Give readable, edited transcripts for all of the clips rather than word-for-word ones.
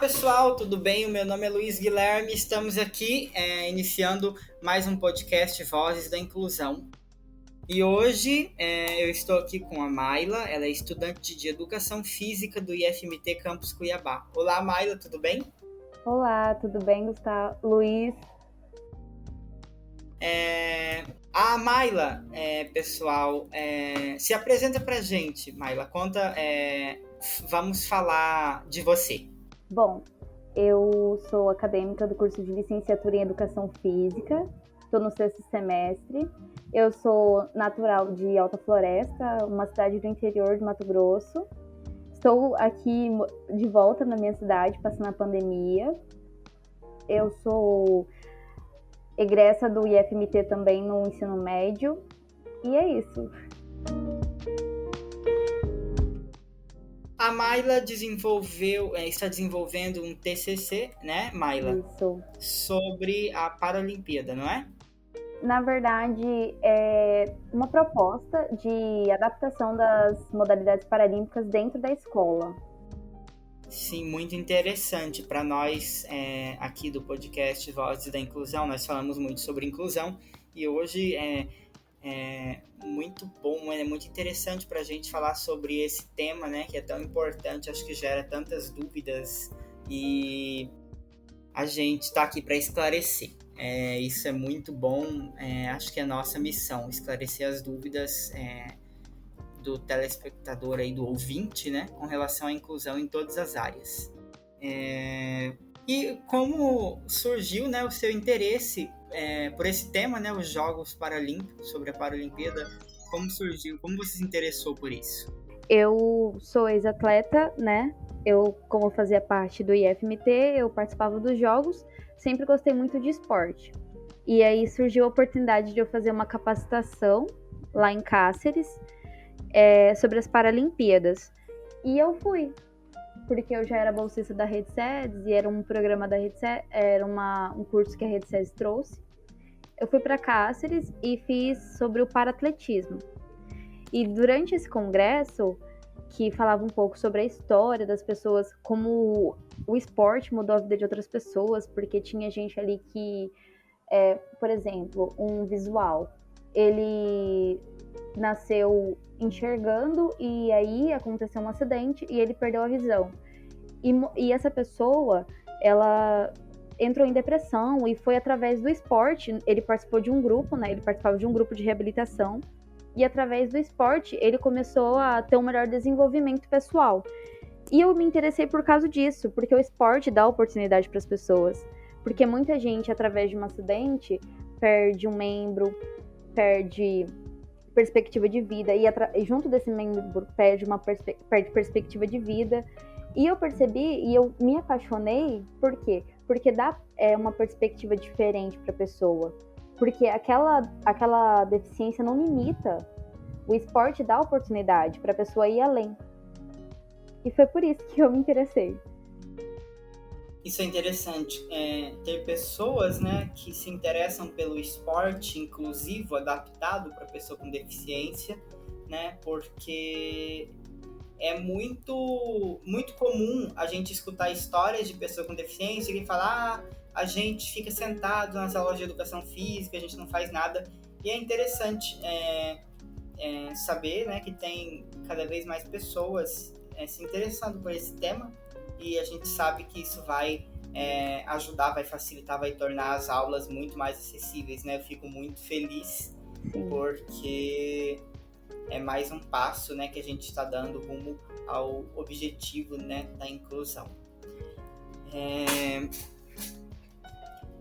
Pessoal, tudo bem? O meu nome é Luiz Guilherme. Estamos aqui iniciando mais um podcast Vozes da Inclusão. E hoje eu estou aqui com a Mayla, ela é estudante de Educação Física do IFMT Campus Cuiabá. Olá, Mayla, tudo bem? Olá, tudo bem, Gustavo? Luiz? A Mayla, pessoal, se apresenta pra gente, Mayla. Conta, vamos falar de você. Bom, eu sou acadêmica do curso de Licenciatura em Educação Física, estou no 6º semestre. Eu sou natural de Alta Floresta, uma cidade do interior de Mato Grosso. Estou aqui de volta na minha cidade, passando a pandemia. Eu sou egressa do IFMT também no ensino médio. E é isso. A Mayla está desenvolvendo um TCC, né, Mayla? Isso. Sobre a Paralimpíada, não é? Na verdade, é uma proposta de adaptação das modalidades paralímpicas dentro da escola. Sim, muito interessante. Para nós, aqui do podcast Vozes da Inclusão, nós falamos muito sobre inclusão e hoje é muito bom, é muito interessante para a gente falar sobre esse tema, né, que é tão importante, acho que gera tantas dúvidas e a gente está aqui para esclarecer. Isso é muito bom, acho que é a nossa missão, esclarecer as dúvidas do telespectador aí, do ouvinte, né, com relação à inclusão em todas as áreas. E como surgiu, né, o seu interesse por esse tema, né, os Jogos Paralímpicos, sobre a Paralimpíada, como surgiu, como você se interessou por isso? Eu sou ex-atleta, né? Como fazia parte do IFMT, eu participava dos jogos, sempre gostei muito de esporte. E aí surgiu a oportunidade de eu fazer uma capacitação lá em Cáceres sobre as Paralimpíadas. E eu fui, porque eu já era bolsista da Rede SEDES e era um programa da Rede SEDES, era um curso que a Rede SEDES trouxe. Eu fui para Cáceres e fiz sobre o paratletismo. E durante esse congresso, que falava um pouco sobre a história das pessoas, como o esporte mudou a vida de outras pessoas, porque tinha gente ali que, por exemplo, um visual, ele nasceu enxergando e aí aconteceu um acidente e ele perdeu a visão. E essa pessoa, ela entrou em depressão e foi através do esporte. Ele participou de um grupo, né? Ele participava de um grupo de reabilitação e através do esporte ele começou a ter um melhor desenvolvimento pessoal. E eu me interessei por causa disso, porque o esporte dá oportunidade para as pessoas. Porque muita gente, através de um acidente, perde um membro, perde perspectiva de vida e junto desse membro perde perspectiva de vida. E eu percebi e eu me apaixonei, por quê? Porque dá uma perspectiva diferente para a pessoa. Porque aquela deficiência não limita. O esporte dá oportunidade para a pessoa ir além. E foi por isso que eu me interessei. Isso é interessante, ter pessoas, né, que se interessam pelo esporte inclusivo, adaptado para pessoa com deficiência, né, porque é muito, muito comum a gente escutar histórias de pessoa com deficiência que fala, a gente fica sentado nas aulas de educação física, a gente não faz nada. E é interessante saber, né, que tem cada vez mais pessoas se interessando por esse tema e a gente sabe que isso vai ajudar, vai facilitar, vai tornar as aulas muito mais acessíveis, né? Eu fico muito feliz porque é mais um passo, né, que a gente está dando rumo ao objetivo, né, da inclusão.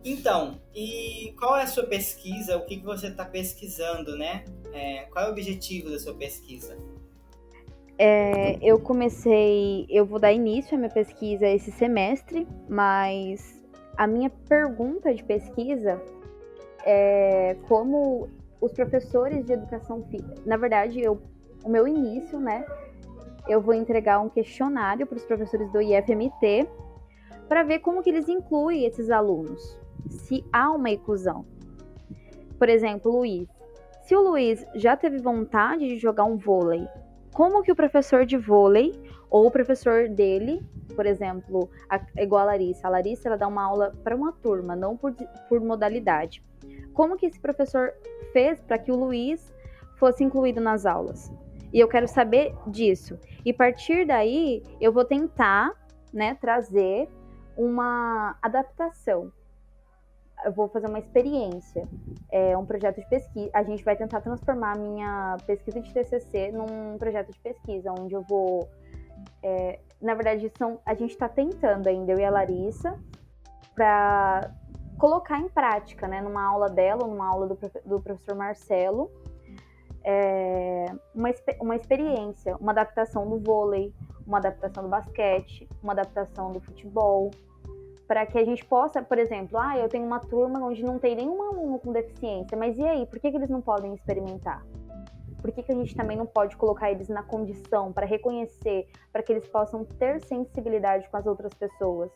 Então, e qual é a sua pesquisa? O que você está pesquisando, né? Qual é o objetivo da sua pesquisa? Eu vou dar início à minha pesquisa esse semestre, mas a minha pergunta de pesquisa é como os professores de educação física, na verdade, o meu início, né, eu vou entregar um questionário para os professores do IFMT para ver como que eles incluem esses alunos, se há uma inclusão. Por exemplo, Luiz. Se o Luiz já teve vontade de jogar um vôlei, como que o professor de vôlei ou o professor dele, por exemplo, igual a Larissa ela dá uma aula para uma turma, não por modalidade. Como que esse professor fez para que o Luiz fosse incluído nas aulas? E eu quero saber disso. E a partir daí, eu vou tentar, né, trazer uma adaptação. Eu vou fazer uma experiência, um projeto de pesquisa. A gente vai tentar transformar a minha pesquisa de TCC num projeto de pesquisa, onde eu vou... na verdade, a gente está tentando ainda, eu e a Larissa, para colocar em prática, né, numa aula dela, ou numa aula do professor Marcelo, uma experiência, uma adaptação do vôlei, uma adaptação do basquete, uma adaptação do futebol, para que a gente possa, por exemplo, eu tenho uma turma onde não tem nenhum aluno com deficiência, mas e aí, por que eles não podem experimentar? Por que a gente também não pode colocar eles na condição para reconhecer, para que eles possam ter sensibilidade com as outras pessoas?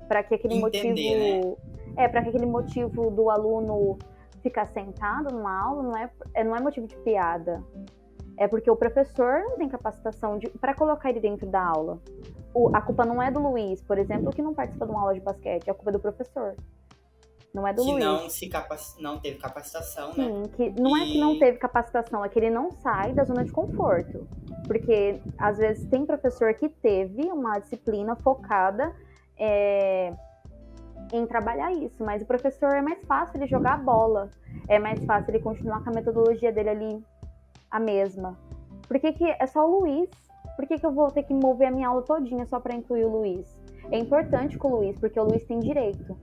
Para que aquele motivo... para que aquele motivo do aluno ficar sentado numa aula não é motivo de piada. É porque o professor não tem capacitação para colocar ele dentro da aula. A culpa não é do Luiz, por exemplo, que não participa de uma aula de basquete. A culpa é do professor. Não é do Luiz. Não teve capacitação, Sim, né? Não é que não teve capacitação, é que ele não sai da zona de conforto. Porque, às vezes, tem professor que teve uma disciplina focada em trabalhar isso, mas o professor é mais fácil ele jogar a bola, é mais fácil ele continuar com a metodologia dele ali a mesma. Por que é só o Luiz? Por que eu vou ter que mover a minha aula todinha só para incluir o Luiz? É importante com o Luiz, porque o Luiz tem direito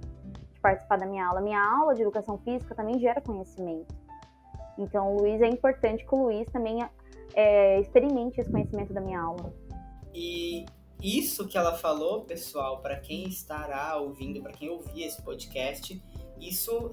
de participar da minha aula. Minha aula de educação física também gera conhecimento. Então, o Luiz é importante que o Luiz também experimente esse conhecimento da minha aula. E isso que ela falou, pessoal, para quem estará ouvindo, para quem ouvir esse podcast, isso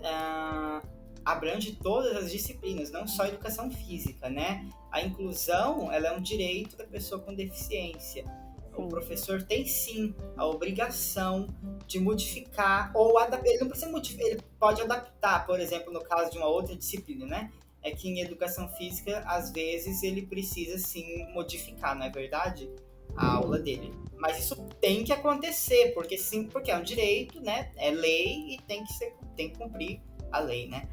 abrange todas as disciplinas, não só a educação física, né? A inclusão, ela é um direito da pessoa com deficiência. Sim. O professor tem, sim, a obrigação de modificar ou adaptar. Ele não precisa modificar, ele pode adaptar, por exemplo, no caso de uma outra disciplina, né? É que em educação física, às vezes, ele precisa, sim, modificar, não é verdade? A aula dele. Mas isso tem que acontecer, porque é um direito, né? É lei e tem que cumprir a lei, né?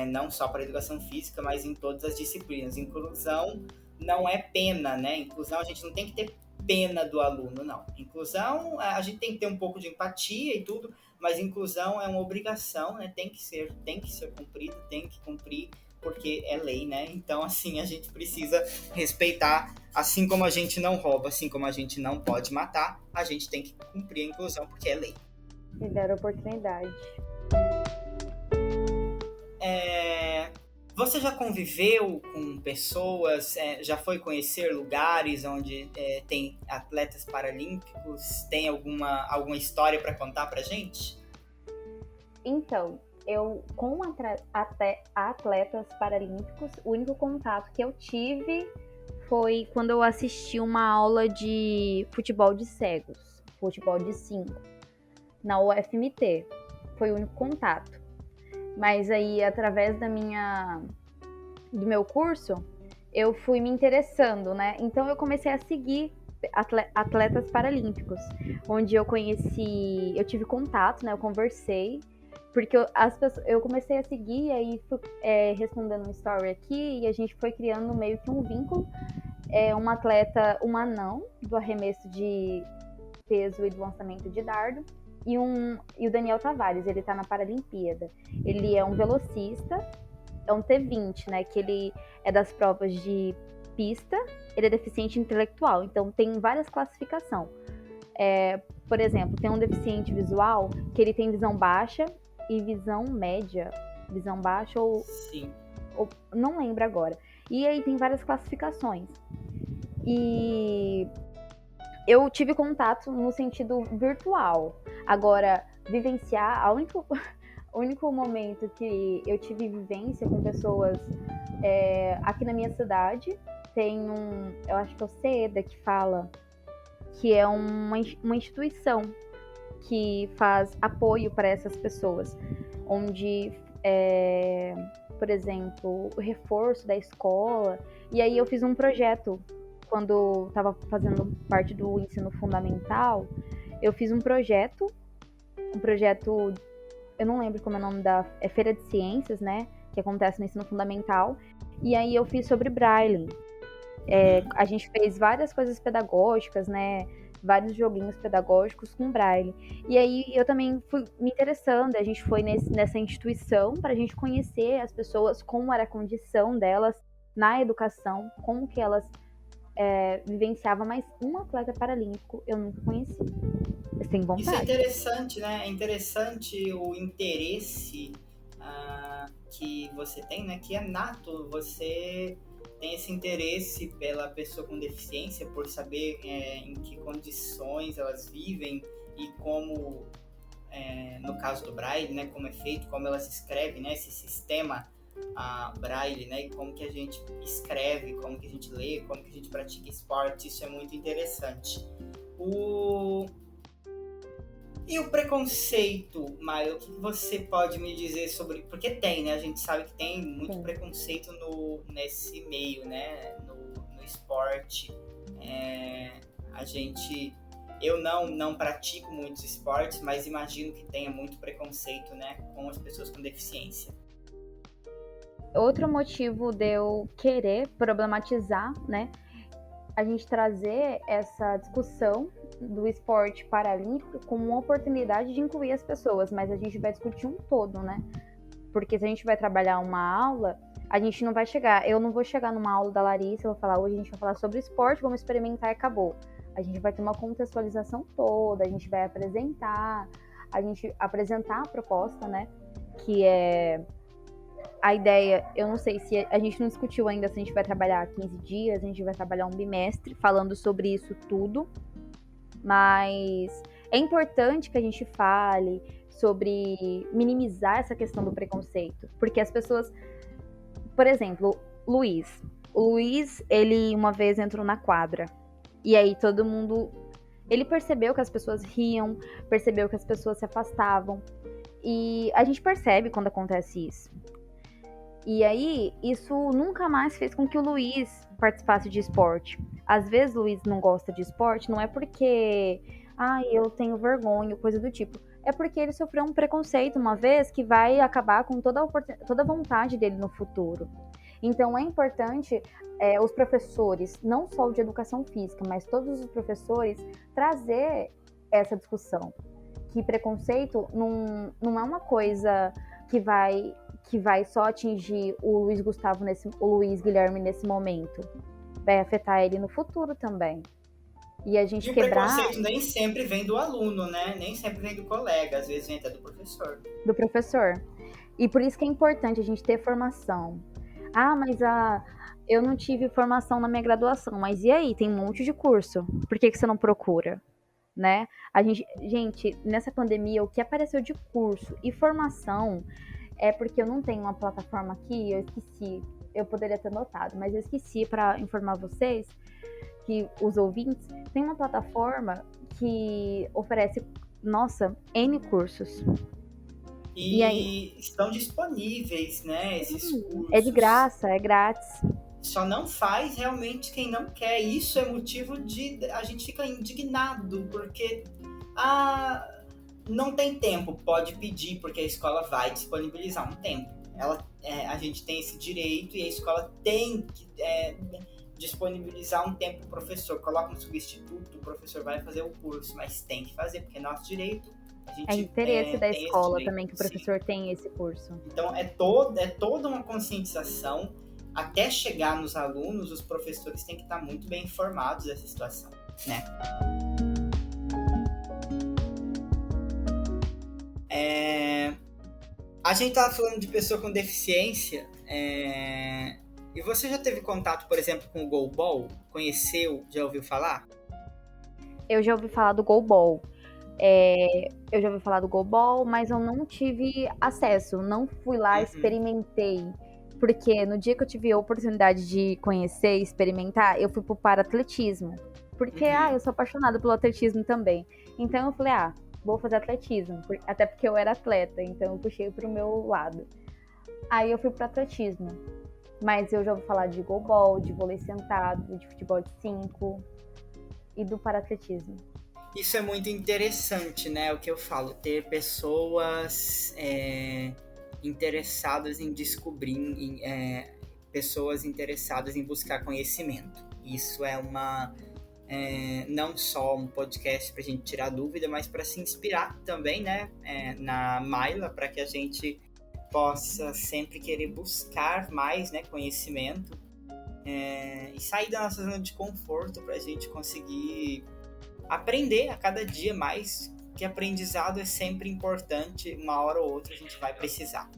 Não só para a educação física, mas em todas as disciplinas. Inclusão não é pena, né? Inclusão, a gente não tem que ter pena do aluno, não. Inclusão, a gente tem que ter um pouco de empatia e tudo, mas inclusão é uma obrigação, né? Tem que ser cumprido, tem que cumprir, porque é lei, né? Então, assim, a gente precisa respeitar, assim como a gente não rouba, assim como a gente não pode matar, a gente tem que cumprir a inclusão, porque é lei. E dar oportunidade. Você já conviveu com pessoas, já foi conhecer lugares onde tem atletas paralímpicos? Tem alguma história para contar pra gente? Então, eu com atletas paralímpicos, o único contato que eu tive foi quando eu assisti uma aula de futebol de cegos, futebol de 5, na UFMT. Foi o único contato. Mas aí, através do meu curso, eu fui me interessando, né? Então, eu comecei a seguir atletas paralímpicos, onde eu tive contato, né? Eu conversei, porque eu comecei a seguir, e aí fui respondendo um story aqui, e a gente foi criando meio que um vínculo. Um atleta, um anão, do arremesso de peso e do lançamento de dardo, e o Daniel Tavares, ele tá na Paralimpíada. Ele é um velocista, é um T20, né, que ele é das provas de pista, ele é deficiente intelectual, então tem várias classificações. Por exemplo, tem um deficiente visual que ele tem visão baixa e visão média, visão baixa ou não lembro agora. E aí tem várias classificações. E eu tive contato no sentido virtual. Agora, vivenciar, o único momento que eu tive vivência com pessoas aqui na minha cidade, tem eu acho que é o CEDA que fala, que é uma instituição que faz apoio para essas pessoas, onde, por exemplo, o reforço da escola, e aí eu fiz um projeto quando estava fazendo parte do ensino fundamental, eu fiz um projeto, eu não lembro como é o nome é Feira de Ciências, né, que acontece no ensino fundamental, e aí eu fiz sobre Braille. A gente fez várias coisas pedagógicas, né, vários joguinhos pedagógicos com Braille. E aí eu também fui me interessando, a gente foi nessa instituição para a gente conhecer as pessoas, como era a condição delas na educação, como que elas vivenciavam, mas um atleta paralímpico eu nunca conheci. Eu tenho vontade. Isso é interessante, né? É interessante o interesse que você tem, né? Que é nato, você tem esse interesse pela pessoa com deficiência, por saber em que condições elas vivem e como, no caso do Braille, né? Como é feito, como ela se escreve, né? Esse sistema Braille, né? E como que a gente escreve, como que a gente lê, como que a gente pratica esporte, isso é muito interessante. E o preconceito, Maio, o que você pode me dizer sobre... Porque tem, né? A gente sabe que tem muito preconceito nesse meio, né? No esporte. Eu não pratico muitos esportes, mas imagino que tenha muito preconceito, né? Com as pessoas com deficiência. Outro motivo de eu querer problematizar, né? A gente trazer essa discussão do esporte paralímpico como uma oportunidade de incluir as pessoas, mas a gente vai discutir um todo, né? Porque se a gente vai trabalhar uma aula, a gente não vai chegar, eu não vou chegar numa aula da Larissa, eu vou falar, hoje a gente vai falar sobre esporte, vamos experimentar e acabou. A gente vai ter uma contextualização toda, a gente vai apresentar a proposta, né? Que é a ideia, eu não sei se a gente não discutiu ainda se a gente vai trabalhar 15 dias, a gente vai trabalhar um bimestre falando sobre isso tudo, mas é importante que a gente fale sobre minimizar essa questão do preconceito, porque as pessoas, por exemplo, o Luiz, ele uma vez entrou na quadra, e aí todo mundo, ele percebeu que as pessoas riam, percebeu que as pessoas se afastavam, e a gente percebe quando acontece isso. E aí, isso nunca mais fez com que o Luiz participasse de esporte. Às vezes o Luiz não gosta de esporte, não é porque eu tenho vergonha, coisa do tipo. É porque ele sofreu um preconceito uma vez que vai acabar com toda a vontade dele no futuro. Então é importante os professores, não só o de educação física, mas todos os professores, trazer essa discussão. Que preconceito não é uma coisa que vai só atingir o Luiz Guilherme nesse momento. Vai afetar ele no futuro também. E a gente o preconceito nem sempre vem do aluno, né? Nem sempre vem do colega, às vezes vem até do professor. Do professor. E por isso que é importante a gente ter formação. Mas eu não tive formação na minha graduação. Mas e aí? Tem um monte de curso. Por que você não procura? Né? Gente, nessa pandemia, o que apareceu de curso e formação é porque eu não tenho uma plataforma aqui, eu esqueci, eu poderia ter notado, mas eu esqueci para informar vocês, que os ouvintes, tem uma plataforma que oferece, N cursos. E aí, estão disponíveis, né, esses cursos. É de graça, é grátis. Só não faz realmente quem não quer. Isso é motivo de... A gente fica indignado, porque... não tem tempo, pode pedir, porque a escola vai disponibilizar um tempo. A gente tem esse direito e a escola tem que disponibilizar um tempo para o professor. Coloca um substituto, o professor vai fazer o curso, mas tem que fazer, porque é nosso direito. É interesse da escola também que o professor tenha esse curso. Então, é toda uma conscientização. Até chegar nos alunos, os professores têm que estar muito bem informados dessa situação, né? A gente estava falando de pessoa com deficiência, e você já teve contato, por exemplo, com o Goalball? Conheceu? Já ouviu falar? Eu já ouvi falar do Goalball. Eu já ouvi falar do Goalball, mas eu não tive acesso, não fui lá, experimentei. Porque no dia que eu tive a oportunidade de conhecer e experimentar, eu fui pro para-atletismo. Porque, eu sou apaixonada pelo atletismo também. Então eu falei, vou fazer atletismo. Até porque eu era atleta, então eu puxei pro meu lado. Aí eu fui pro atletismo. Mas eu já ouvi falar de goalball, de vôlei sentado, de futebol de 5 e do para-atletismo. Isso é muito interessante, né? O que eu falo, ter pessoas interessadas em descobrir, pessoas interessadas em buscar conhecimento. Isso é não só um podcast para a gente tirar dúvida, mas para se inspirar também, né? Na Mayla, para que a gente possa sempre querer buscar mais, né, conhecimento e sair da nossa zona de conforto para a gente conseguir aprender a cada dia mais, que aprendizado é sempre importante, uma hora ou outra a gente vai precisar.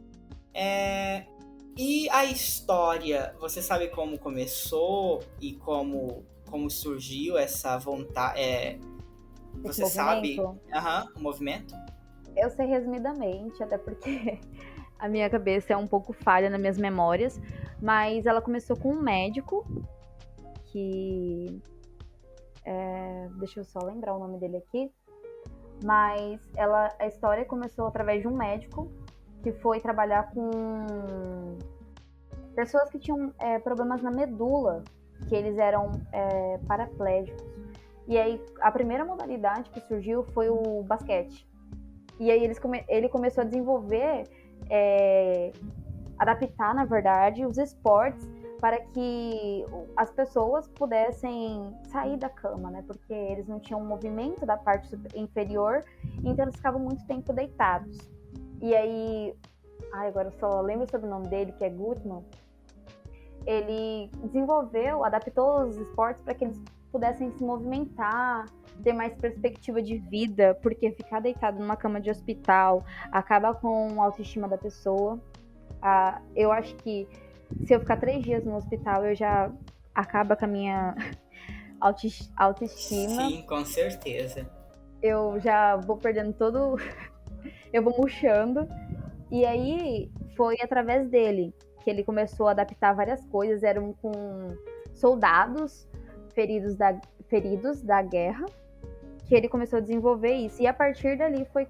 E a história, você sabe como começou e como surgiu essa vontade? Você sabe o movimento? Eu sei resumidamente, até porque a minha cabeça é um pouco falha nas minhas memórias, mas ela começou com um médico que... deixa eu só lembrar o nome dele aqui. Mas a história começou através de um médico que foi trabalhar com pessoas que tinham problemas na medula, que eles eram paraplégicos. E aí a primeira modalidade que surgiu foi o basquete. E aí ele começou a desenvolver, adaptar, na verdade, os esportes para que as pessoas pudessem sair da cama, né? Porque eles não tinham movimento da parte inferior, então eles ficavam muito tempo deitados. E aí, agora eu só lembro sobre o nome dele, que é Gutmann. Ele adaptou os esportes para que eles pudessem se movimentar, ter mais perspectiva de vida, porque ficar deitado numa cama de hospital acaba com a autoestima da pessoa. Eu acho que se eu ficar 3 dias no hospital, eu já acaba com a minha autoestima. Sim, com certeza. Eu já vou perdendo todo... eu vou murchando. E aí, foi através dele que ele começou a adaptar várias coisas. Eram com soldados feridos da guerra, que ele começou a desenvolver isso. E a partir dali foi...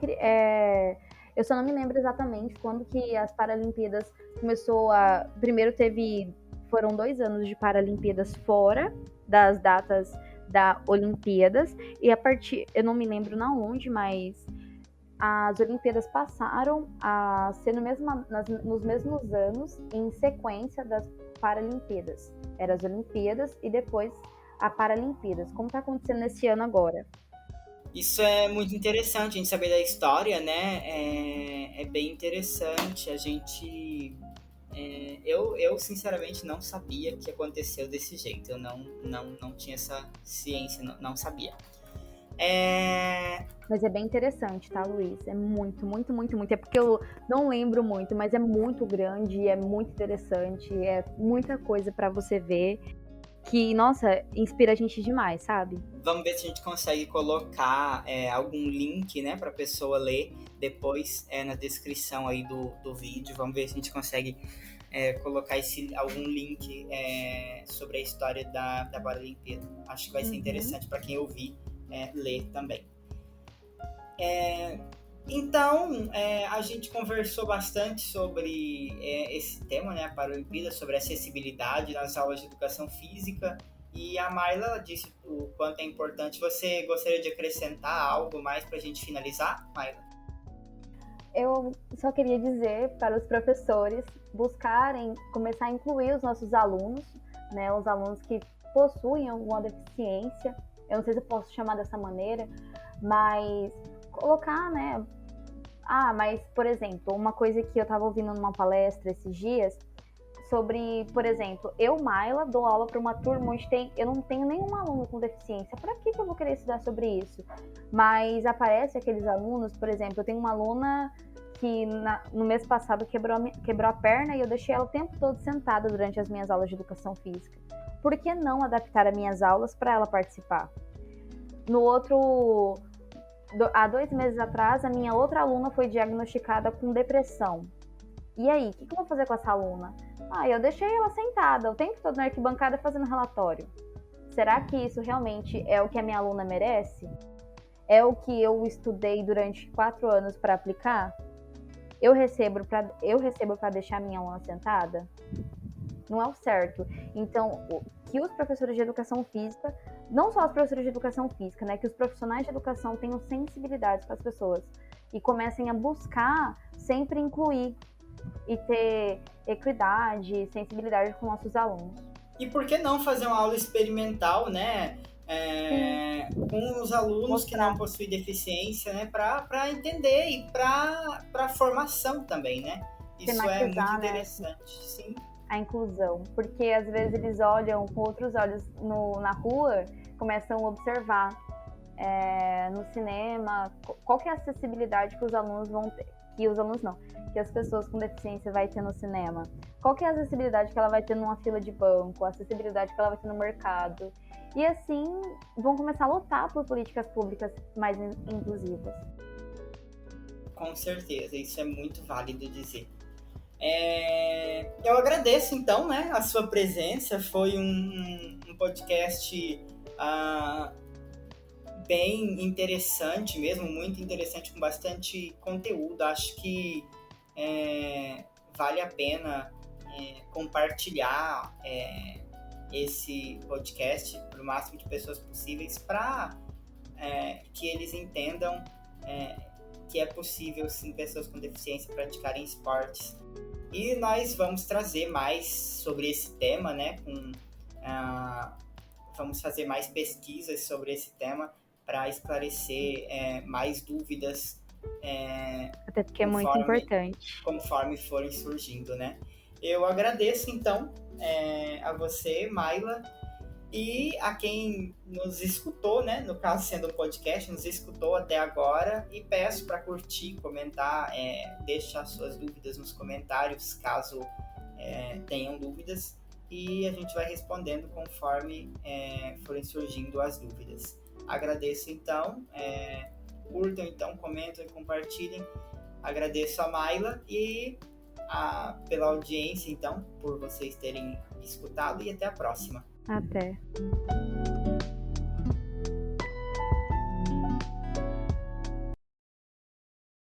eu só não me lembro exatamente quando que as Paralimpíadas começou a... Primeiro foram 2 anos de Paralimpíadas fora das datas da Olimpíadas, e a partir... Eu não me lembro na onde, mas as Olimpíadas passaram a ser nos mesmos anos, em sequência das Paralimpíadas. Eram as Olimpíadas e depois a Paralimpíadas, como está acontecendo nesse ano agora. Isso é muito interessante, a gente saber da história, né? É bem interessante. A gente... eu sinceramente não sabia que aconteceu desse jeito. Eu não tinha essa ciência, não sabia. Mas é bem interessante, tá, Luiz? É muito, muito, muito, muito. É porque eu não lembro muito, mas é muito grande, é muito interessante, é muita coisa pra você ver. Que, nossa, inspira a gente demais, sabe? Vamos ver se a gente consegue colocar algum link, né, para a pessoa ler depois na descrição aí do vídeo. Vamos ver se a gente consegue colocar algum link sobre a história da Paralimpíada. Acho que vai ser interessante para quem ouvir ler também. Então, a gente conversou bastante sobre esse tema, né, a Paralimpíada, sobre acessibilidade nas aulas de educação física, e a Mayla disse o quanto é importante. Você gostaria de acrescentar algo mais para a gente finalizar, Mayla? Eu só queria dizer para os professores buscarem começar a incluir os nossos alunos, né, os alunos que possuem alguma deficiência. Eu não sei se eu posso chamar dessa maneira, mas colocar, né? Mas, por exemplo, uma coisa que eu estava ouvindo numa palestra esses dias sobre, por exemplo, eu, Mayla, dou aula para uma turma onde eu não tenho nenhum aluno com deficiência. Para que eu vou querer estudar sobre isso? Mas aparece aqueles alunos, por exemplo, eu tenho uma aluna que no mês passado quebrou a perna e eu deixei ela o tempo todo sentada durante as minhas aulas de educação física. Por que não adaptar as minhas aulas para ela participar? Há 2 meses atrás, a minha outra aluna foi diagnosticada com depressão. E aí, o que eu vou fazer com essa aluna? Eu deixei ela sentada o tempo todo na arquibancada fazendo relatório. Será que isso realmente é o que a minha aluna merece? É o que eu estudei durante 4 anos para aplicar? Eu recebo para deixar minha aluna sentada? não é o certo. Então, que os professores de educação física, não só os professores de educação física, né, que os profissionais de educação tenham sensibilidade com as pessoas e comecem a buscar sempre incluir e ter equidade, sensibilidade com nossos alunos. E por que não fazer uma aula experimental, né? Com os alunos que não possuem deficiência, né? Para entender e para formação também, né? Isso é muito interessante, né? Sim. A inclusão, porque às vezes eles olham com outros olhos na rua, começam a observar no cinema qual que é a acessibilidade que os alunos vão ter, que as pessoas com deficiência vai ter no cinema, qual que é a acessibilidade que ela vai ter numa fila de banco, a acessibilidade que ela vai ter no mercado, e assim vão começar a lutar por políticas públicas mais inclusivas. Com certeza, isso é muito válido dizer. Eu agradeço então, né, a sua presença, foi um podcast bem interessante mesmo, muito interessante, com bastante conteúdo. Acho que vale a pena compartilhar esse podcast para o máximo de pessoas possíveis, para que eles entendam que é possível sim pessoas com deficiência praticarem esportes. E nós vamos trazer mais sobre esse tema, né? Vamos fazer mais pesquisas sobre esse tema para esclarecer mais dúvidas. Até porque é muito importante. Conforme forem surgindo, né? Eu agradeço, então, a você, Mayla, e a quem nos escutou, né? No caso, sendo um podcast, nos escutou até agora, e peço para curtir, comentar, deixar suas dúvidas nos comentários, caso tenham dúvidas, e a gente vai respondendo conforme forem surgindo as dúvidas. Agradeço, então, curtam, então, comentem e compartilhem. Agradeço a Mayla e pela audiência, então, por vocês terem escutado, e até a próxima. Até.